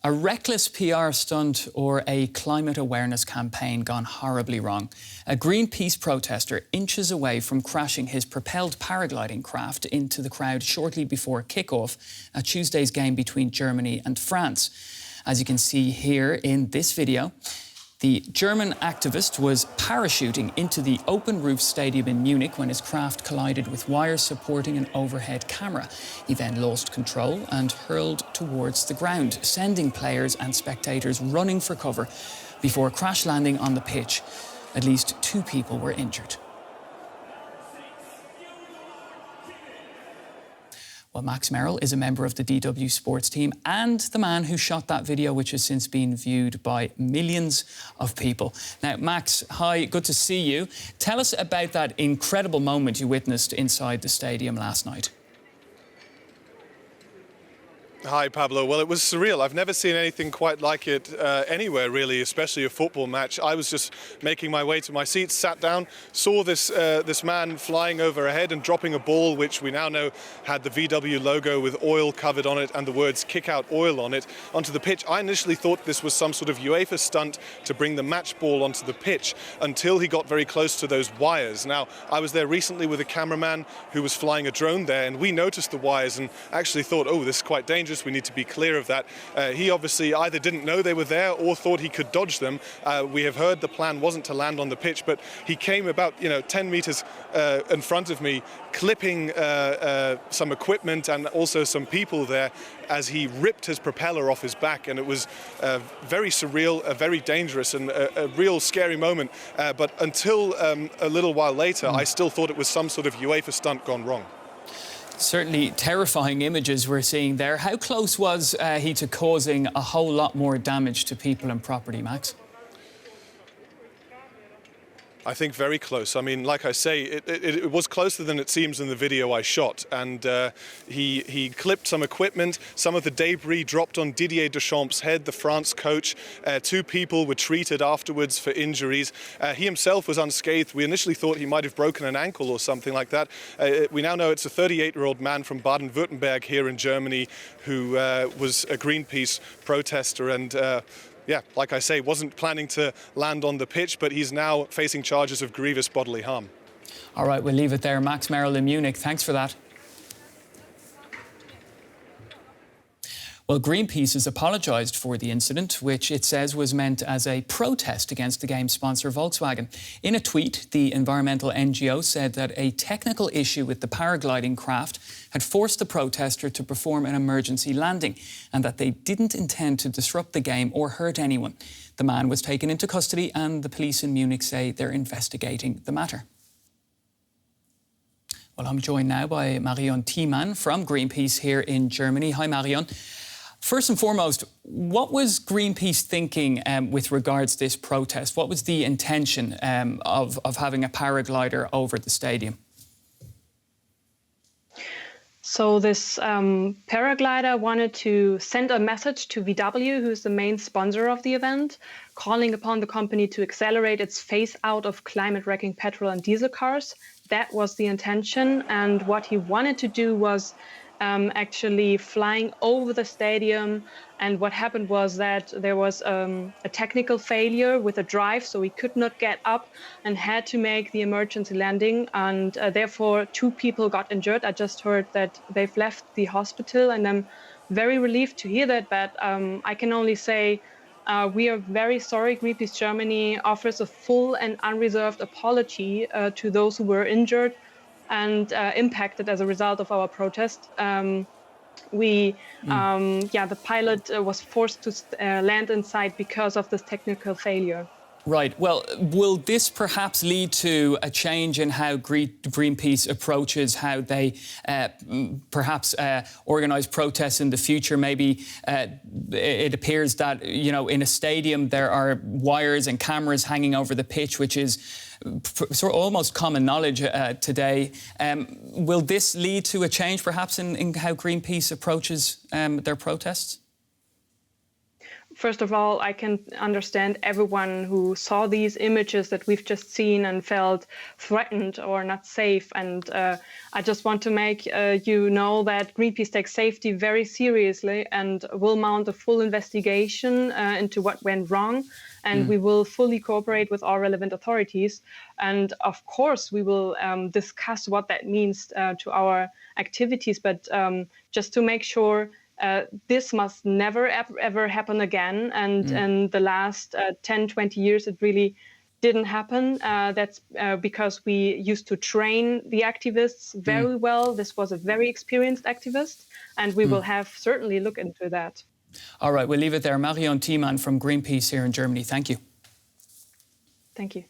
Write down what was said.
A reckless PR stunt or a climate awareness campaign gone horribly wrong. A Greenpeace protester inches away from crashing his propelled paragliding craft into the crowd shortly before kick-off at Tuesday's game between Germany and France. As you can see here in this video, the German activist was parachuting into the open-roof stadium in Munich when his craft collided with wires supporting an overhead camera. He then lost control and hurled towards the ground, sending players and spectators running for cover before crash landing on the pitch. At least 2 people were injured. Well, Max Merrill is a member of the DW sports team and the man who shot that video, which has since been viewed by millions of people. Now, Max, hi, good to see you. Tell us about that incredible moment you witnessed inside the stadium last night. Hi, Pablo. Well, it was surreal. I've never seen anything quite like it anywhere, really, especially a football match. I was just making my way to my seat, sat down, saw this man flying overhead and dropping a ball, which we now know had the VW logo with oil covered on it and the words "kick out oil" on it, onto the pitch. I initially thought this was some sort of UEFA stunt to bring the match ball onto the pitch until he got very close to those wires. Now, I was there recently with a cameraman who was flying a drone there, and we noticed the wires and actually thought, oh, this is quite dangerous. We need to be clear of that. He obviously either didn't know they were there or thought he could dodge them. We have heard the plan wasn't to land on the pitch, but he came about 10 meters in front of me, clipping some equipment and also some people there as he ripped his propeller off his back. And it was very surreal, very dangerous and a real scary moment. But until a little while later, I still thought it was some sort of UEFA stunt gone wrong. Certainly terrifying images we're seeing there. How close was he to causing a whole lot more damage to people and property, Max? I think very close. I mean, like I say, it was closer than it seems in the video I shot. And he clipped some equipment. Some of the debris dropped on Didier Deschamps' head, the France coach. 2 people were treated afterwards for injuries. He himself was unscathed. We initially thought he might have broken an ankle or something like that. We now know it's a 38-year-old man from Baden-Württemberg here in Germany who was a Greenpeace protester and yeah, like I say, wasn't planning to land on the pitch, but he's now facing charges of grievous bodily harm. All right, we'll leave it there. Max Merrill in Munich, thanks for that. Well, Greenpeace has apologised for the incident, which it says was meant as a protest against the game sponsor Volkswagen. In a tweet, the environmental NGO said that a technical issue with the paragliding craft had forced the protester to perform an emergency landing and that they didn't intend to disrupt the game or hurt anyone. The man was taken into custody and the police in Munich say they're investigating the matter. Well, I'm joined now by Marion Thiemann from Greenpeace here in Germany. Hi, Marion. First and foremost, what was Greenpeace thinking with regards to this protest? What was the intention of having a paraglider over the stadium? So this paraglider wanted to send a message to VW, who's the main sponsor of the event, calling upon the company to accelerate its phase out of climate-wrecking petrol and diesel cars. That was the intention. And what he wanted to do was actually flying over the stadium. And what happened was that there was a technical failure with a drive, so he could not get up and had to make the emergency landing. And therefore, 2 people got injured. I just heard that they've left the hospital, and I'm very relieved to hear that. But I can only say we are very sorry. Greenpeace Germany offers a full and unreserved apology to those who were injured and impacted as a result of our protest. The pilot was forced to land inside because of this technical failure. Right. Well, will this perhaps lead to a change in how Greenpeace approaches how they perhaps organise protests in the future? Maybe it appears that, in a stadium there are wires and cameras hanging over the pitch, which is sort of almost common knowledge today. Will this lead to a change perhaps in how Greenpeace approaches their protests? First of all, I can understand everyone who saw these images that we've just seen and felt threatened or not safe. And I just want to make you know that Greenpeace takes safety very seriously and will mount a full investigation into what went wrong. And we will fully cooperate with all relevant authorities. And of course, we will discuss what that means to our activities. But just to make sure, this must never, ever happen again. And in the last 10, 20 years, it really didn't happen. That's because we used to train the activists very well. This was a very experienced activist, and we will have certainly look into that. All right, we'll leave it there. Marion Thiemann from Greenpeace here in Germany. Thank you. Thank you.